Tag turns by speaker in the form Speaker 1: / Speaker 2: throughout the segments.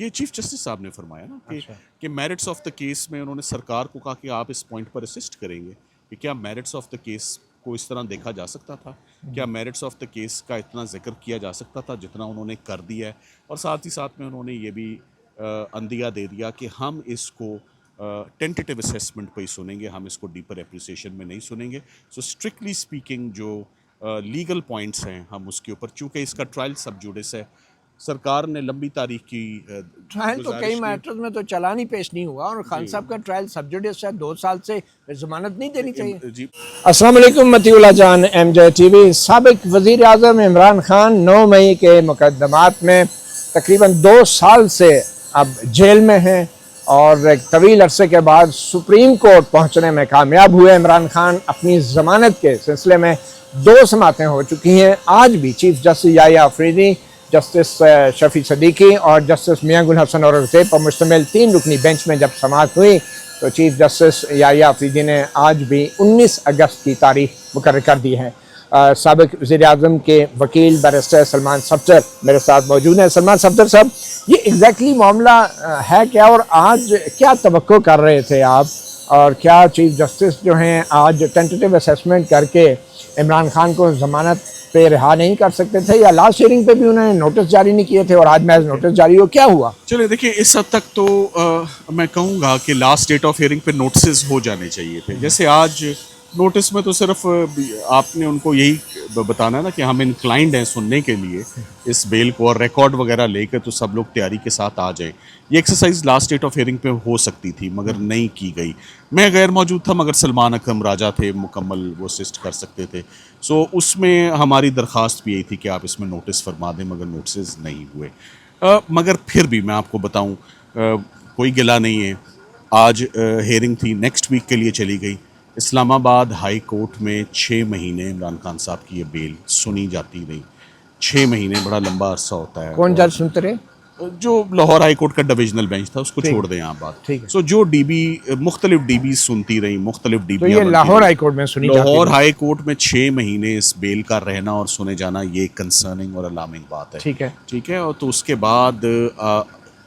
Speaker 1: ये chief justice साहब ने फरमाया ना कि मेरिट्स ऑफ द केस में उन्होंने सरकार को कहा कि आप इस पॉइंट पर असिस्ट करेंगे कि क्या मेरिट्स ऑफ द केस को इस तरह देखा जा सकता था, क्या मेरिट्स ऑफ द केस का इतना जिक्र किया जा सकता था जितना उन्होंने कर दिया है। और साथ ही साथ में उन्होंने ये भी अंदिया दे दिया कि हम इसको टेंटेटिव असेसमेंट पे ही सुनेंगे, हम इसको डीपर एप्रिसिएशन में नहीं सुनेंगे। सो स्ट्रिक्टली स्पीकिंग जो लीगल पॉइंट्स हैं हम उसके ऊपर, चूँकि इसका ट्रायल सब जुडिस है, सरकार ने लंबी तारीख की
Speaker 2: ट्रायल तो कई मैटर्स में तो चालान ही पेश नहीं हुआ और खान साहब का ट्रायल सब जुडिस है, 2 साल से जमानत नहीं देनी चाहिए
Speaker 1: जी।
Speaker 2: अस्सलाम वालेकुम, मतीउल्लाह जान, MJ TV। साबिक वज़ीर आज़म इमरान खान 9 मई के मुकदमात में तकरीबन 2 साल से अब जेल में हैं और एक तवील अरसे के बाद सुप्रीम कोर्ट पहुंचने में कामयाब हुए। इमरान खान अपनी ज़मानत के सिलसिले में 2 समातें हो चुकी हैं। आज भी chief justice Yahya Afridi, justice Shafi Siddiqui और जस्टिस मियां गुल हसन औरंगज़ेब पर मुश्तमिल 3 रुकनी बेंच में जब समाअत हुई तो चीफ जस्टिस याहिया अफरीदी ने आज भी 19 अगस्त की तारीख मुकर्रर कर दी है। साबिक वज़ीर आज़म के वकील बैरिस्टर सलमान सफदर मेरे साथ मौजूद हैं। सलमान सफदर साहब, ये एग्जैक्टली मामला है क्या और आज क्या तवक्को कर रहे थे आप, और क्या चीफ जस्टिस जो हैं आज टेंटेटिव असेसमेंट करके इमरान खान को ज़मानत पे रिहा नहीं कर सकते थे, या लास्ट हियरिंग पे भी उन्होंने नोटिस जारी नहीं किए थे और आज महज नोटिस जारी हो, क्या हुआ?
Speaker 1: चलिए देखिए, इस हद तक तो मैं कहूँगा कि लास्ट डेट ऑफ हियरिंग पे नोटिस हो जाने चाहिए थे। जैसे आज नोटिस में तो सिर्फ आपने उनको यही बताना है ना कि हम इंक्लाइंड हैं सुनने के लिए इस बेल को, और रिकॉर्ड वगैरह लेकर तो सब लोग तैयारी के साथ आ जाएं। ये exercise last date of hearing पे हो सकती थी मगर नहीं की गई। मैं गैर मौजूद था मगर सलमान अकरम राजा थे, मुकम्मल वो असिस्ट कर सकते थे। सो उसमें हमारी दरख्वास्त भी यही थी कि आप इसमें नोटिस फरमा दें, मगर नोटिस नहीं हुए। मगर फिर भी मैं आपको बताऊँ, कोई गिला नहीं है। आज हियरिंग थी, नेक्स्ट वीक के लिए चली गई। इस्लामाबाद हाई कोर्ट में 6 महीने इमरान खान साहब की ये बेल सुनी जाती रही। 6 महीने बड़ा लंबा अरसा होता है।
Speaker 2: कौन जज सुनते रहे?
Speaker 1: जो लाहौर हाई कोर्ट का डिविजनल बेंच था, उसको छोड़ दें आप बात। सो जो मुख्तलिफ डीबी सुनती रही, मुख्तलिफ डीबी।
Speaker 2: तो ये लाहौर हाई कोर्ट में सुनी जाती
Speaker 1: लाहौर हाई कोर्ट में 6 महीने इस बेल का रहना और सुने जाना, ये कंसर्निंग और अलार्मिंग बात है। ठीक है। और तो उसके बाद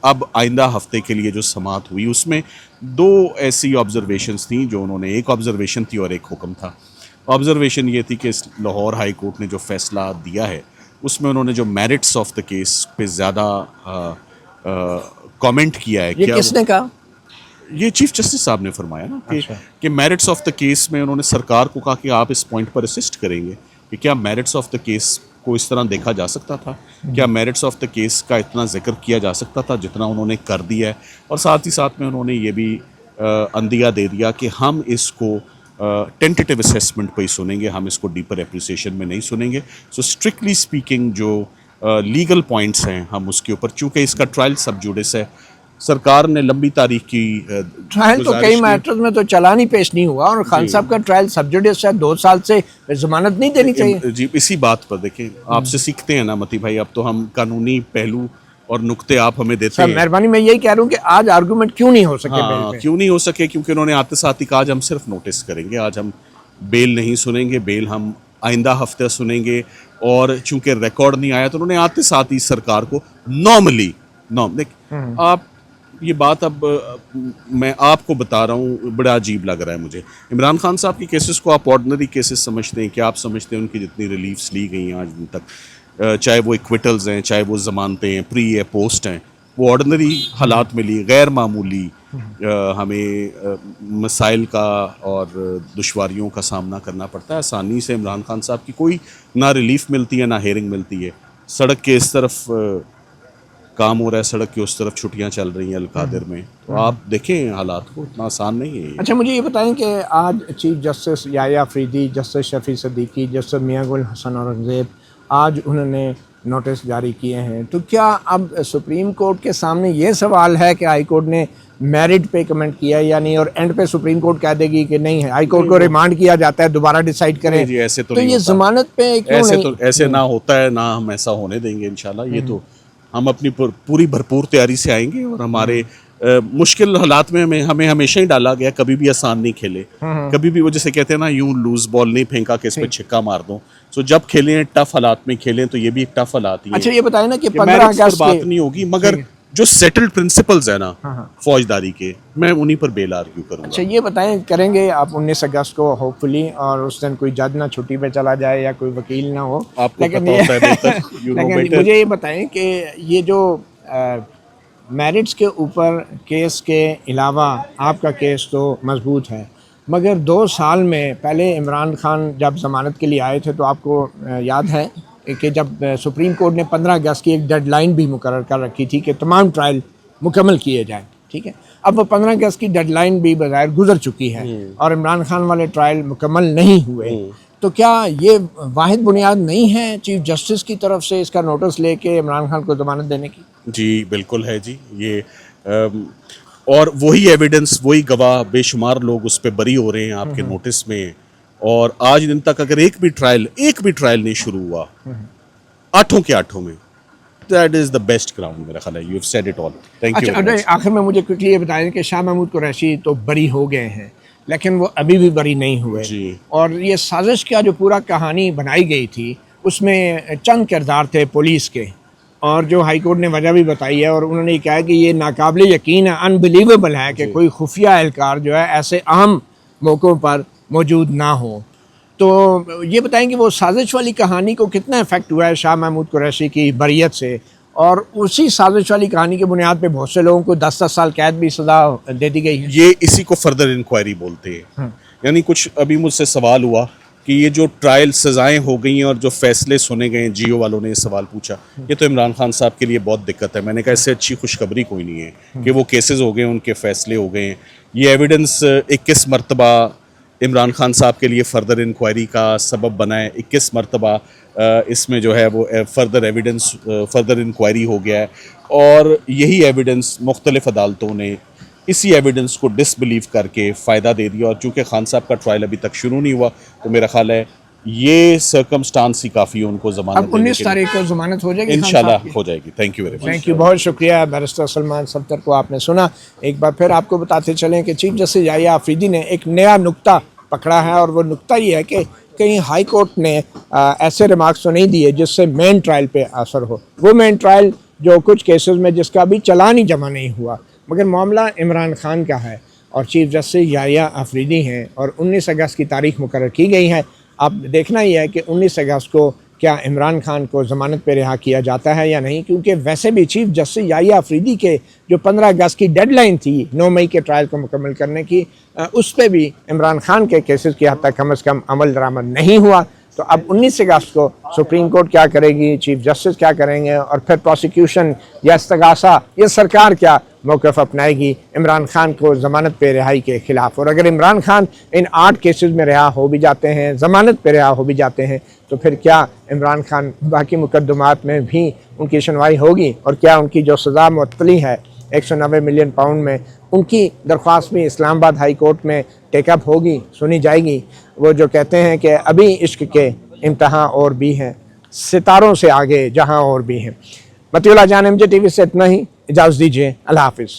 Speaker 1: अब आइंदा हफ्ते के लिए जो समाअत हुई उसमें 2 ऐसी ऑब्जर्वेशंस थी जो उन्होंने, एक ऑब्जर्वेशन थी और एक हुक्म था। ऑब्जर्वेशन ये थी कि लाहौर हाई कोर्ट ने जो फैसला दिया है उसमें उन्होंने जो मेरिट्स ऑफ द केस पे ज़्यादा कमेंट किया है।
Speaker 2: ये किसने कहा?
Speaker 1: ये चीफ जस्टिस साहब ने फरमाया ना कि मेरिट्स ऑफ द केस में उन्होंने सरकार को कहा कि आप इस पॉइंट पर असिस्ट करेंगे कि क्या मेरिट्स ऑफ द केस को इस तरह देखा जा सकता था, क्या मेरिट्स ऑफ द केस का इतना जिक्र किया जा सकता था जितना उन्होंने कर दिया है। और साथ ही साथ में उन्होंने ये भी अंदिया दे दिया कि हम इसको टेंटेटिव असेसमेंट पे ही सुनेंगे, हम इसको डीपर एप्रिसिएशन में नहीं सुनेंगे। सो स्ट्रिक्टली स्पीकिंग जो लीगल पॉइंट्स हैं हम उसके ऊपर, चूँकि इसका ट्रायल सब जुडिस है, सरकार ने लंबी तारीख की
Speaker 2: ट्रायल तो कई मैटर्स में तो चालान ही पेश नहीं हुआ और खान साहब का ट्रायल सब जुडिस है, 2 साल से जमानत नहीं देनी चाहिए।
Speaker 1: जी, इसी बात पर देखें, आपसे सीखते हैं ना मती भाई, अब तो हम कानूनी पहलू और नुक्ते आप हमें देते हैं।
Speaker 2: मेहरबानी, मैं यही कह रहा हूँ कि आज आर्गूमेंट क्यों नहीं हो सके?
Speaker 1: क्यों नहीं हो सके? क्योंकि उन्होंने आते साथ ही कहा आज हम सिर्फ नोटिस करेंगे, आज हम बेल नहीं सुनेंगे, बेल हम आइंदा हफ्ते सुनेंगे। और चूंकि रिकॉर्ड नहीं आया तो उन्होंने आते साथ ही सरकार को आप ये बात, अब मैं आपको बता रहा हूँ, बड़ा अजीब लग रहा है मुझे। इमरान खान साहब की केसेस को आप ऑर्डिनरी केसेस समझते हैं? क्या आप समझते हैं उनकी जितनी रिलीफ्स ली गई हैं आज दिन तक, चाहे वो इक्विटल्स हैं, चाहे वो ज़मानतें हैं, प्री या पोस्ट हैं, वो ऑर्डिनरी हालात में ली? गैर मामूली हमें मसाइल का और दुश्वारियों का सामना करना पड़ता है। आसानी से इमरान खान साहब की कोई ना रिलीफ मिलती है ना हेयरिंग मिलती है। सड़क के इस तरफ काम हो रहा है, सड़क की उस तरफ छुट्टियां चल रही हैं अलकादिर में। तो आप देखें हालात को, इतना आसान नहीं है।
Speaker 2: अच्छा, मुझे ये बताएं कि आज chief justice Yahya Afridi, justice Shafi Siddiqui, justice Mian Gul Hassan Aurangzeb, आज उन्होंने नोटिस जारी किए हैं, तो क्या अब सुप्रीम कोर्ट के सामने ये सवाल है कि हाई कोर्ट ने मेरिट पे कमेंट किया या नहीं, और एंड पे सुप्रीम कोर्ट कह देगी कि नहीं है, हाई कोर्ट को रिमांड किया जाता है, दोबारा डिसाइड करें?
Speaker 1: जी, ऐसे तो
Speaker 2: ये जमानत पे क्यों
Speaker 1: ऐसे ना होता है, ना हम ऐसा होने देंगे इंशाल्लाह। ये तो हम अपनी पूरी भरपूर तैयारी से आएंगे और हमारे मुश्किल हालात में हमें हमेशा ही डाला गया, कभी भी आसान नहीं खेले, कभी भी वो जैसे कहते हैं ना, यूं लूज बॉल नहीं फेंका कि इस पे छिक्का मार दो। तो जब खेलें टफ हालात में खेलें, तो ये भी एक टफ हालात ही है।
Speaker 2: अच्छा, ये बताएं ना कि 15 अगस्त
Speaker 1: बात नहीं होगी, मगर जो सेटल्ड प्रिंसिपल्स है ना फौजदारी के, मैं उन्हीं पर बेल आर्ग्यू करूंगा।
Speaker 2: अच्छा ये बताएं, करेंगे आप 19 अगस्त को होपफुली, और उस दिन कोई जज ना छुट्टी पे चला जाए या कोई वकील ना हो,
Speaker 1: आपको पता होता है बेहतर, you know
Speaker 2: लेकिन
Speaker 1: better।
Speaker 2: मुझे ये बताएं कि ये जो मैरिट्स के ऊपर केस के अलावा आपका केस तो मजबूत है, मगर 2 साल में पहले इमरान खान जब ज़मानत के लिए आए थे तो आपको याद है कि जब सुप्रीम कोर्ट ने 15 अगस्त की एक डेडलाइन भी मुकर्रर कर रखी थी कि तमाम ट्रायल मुकम्मल किए जाएं, ठीक है। अब वो 15 अगस्त की डेडलाइन भी बज़ाहिर गुजर चुकी है और इमरान खान वाले ट्रायल मुकम्मल नहीं हुए, तो क्या ये वाहिद बुनियाद नहीं है चीफ जस्टिस की तरफ से इसका नोटिस लेके इमरान खान को ज़मानत देने की?
Speaker 1: जी बिल्कुल है जी, ये और वही एविडेंस, वही गवाह, बेशुमार लोग उस पर बरी हो रहे हैं आपके नोटिस में, और आज दिन तक अगर एक भी ट्रायल नहीं शुरू हुआ 8 के 8 में, that is the best ground मेरा ख्याल है। You have said it all, thank you.
Speaker 2: अच्छा, आखिर में मुझे क्विकली ये बताएं कि शाह महमूद कुरैशी तो बरी हो गए हैं, लेकिन वो अभी भी बरी नहीं हुए
Speaker 1: जी।
Speaker 2: और ये साजिश का जो पूरा कहानी बनाई गई थी उसमें चंद किरदार थे पुलिस के, और जो हाई कोर्ट ने वजह भी बताई है, और उन्होंने कहा कि ये नाकाबिल यकीन है, अनबिलीवेबल है कि कोई खुफिया एहलकार जो है ऐसे अहम मौक़ों पर मौजूद ना हो। तो ये बताएं कि वो साजिश वाली कहानी को कितना इफेक्ट हुआ है शाह महमूद कुरैशी की बरियत से, और उसी साजिश वाली कहानी की बुनियाद पे बहुत से लोगों को 10-10 साल कैद भी सज़ा दे दी गई है।
Speaker 1: ये इसी को फर्दर इंक्वायरी बोलते हैं। यानी कुछ अभी मुझसे सवाल हुआ कि ये जो ट्रायल सज़ाएं हो गई हैं और जो फैसले सुने गए, जियो वालों ने ये सवाल पूछा, ये तो इमरान खान साहब के लिए बहुत दिक्कत है। मैंने कहा इससे अच्छी खुशखबरी कोई नहीं है कि वो केसेस हो गए, उनके फैसले हो गए। ये एविडेंस 21 मरतबा इमरान खान साहब के लिए फ़र्दर इंक्वायरी का सबब बना है। 21 मरतबा इसमें जो है वो फर्दर एविडेंस, फर्दर इंक्वायरी हो गया है, और यही एविडेंस मुख्तलिफ़ अदालतों ने इसी एविडेंस को डिसबिलीव करके फ़ायदा दे दिया। और चूँकि खान साहब का ट्रायल अभी तक शुरू नहीं हुआ, तो मेरा ख्याल है ये सर्कमस्टांस ही काफ़ी है उनको ज़मानत।
Speaker 2: अब 19 तारीख को ज़मानत हो जाएगी,
Speaker 1: इंशाल्लाह हो जाएगी। Thank you very much.
Speaker 2: Thank you, बहुत शुक्रिया बैरिस्टर सलमान सफ्दर को आपने सुना। एक बार फिर आपको बताते चलें कि चीफ जस्टिस याहिया अफरीदी ने एक नया नुक्ता पकड़ा है, और वो नुक्ता ये है कि कहीं हाई कोर्ट ने ऐसे रिमार्क्स तो नहीं दिए जिससे मेन ट्रायल पे असर हो। वो मेन ट्रायल जो कुछ केसेस में जिसका अभी चालान ही जमा नहीं हुआ, मगर मामला इमरान खान का है और चीफ जस्टिस याहिया अफरीदी हैं, और 19 अगस्त की तारीख मुकर्रर की गई है। अब देखना ही है कि 19 अगस्त को क्या इमरान खान को ज़मानत पे रिहा किया जाता है या नहीं, क्योंकि वैसे भी चीफ जस्टिस याहिया अफरीदी के जो 15 अगस्त की डेडलाइन थी 9 मई के ट्रायल को मुकम्मल करने की, उस पर भी इमरान खान के केसेस की हद तक कम से कम अमल दरामद नहीं हुआ। तो अब 19 अगस्त को सुप्रीम कोर्ट क्या करेगी, चीफ जस्टिस क्या करेंगे, और फिर प्रोसिक्यूशन या इस्तगासा या सरकार क्या मौक़िफ़ अपनाएगी इमरान खान को ज़मानत पे रिहाई के ख़िलाफ़। और अगर इमरान खान इन 8 केसेस में रिहा हो भी जाते हैं, ज़मानत पे रिहा हो भी जाते हैं, तो फिर क्या इमरान खान बाकी मुकदमात में भी उनकी सुनवाई होगी, और क्या उनकी जो सज़ा मुअत्तली है 190 मिलियन पाउंड में, उनकी दरख्वास्त भी इस्लामाबाद हाई कोर्ट में टेकअप होगी, सुनी जाएगी। वो जो कहते हैं कि अभी इश्क के इम्तहान और भी हैं, सितारों से आगे जहां और भी हैं। मतीउल्लाह जान, MJ TV से इतना ही, इजाज़त दीजिए, अल्लाह हाफ़िज़।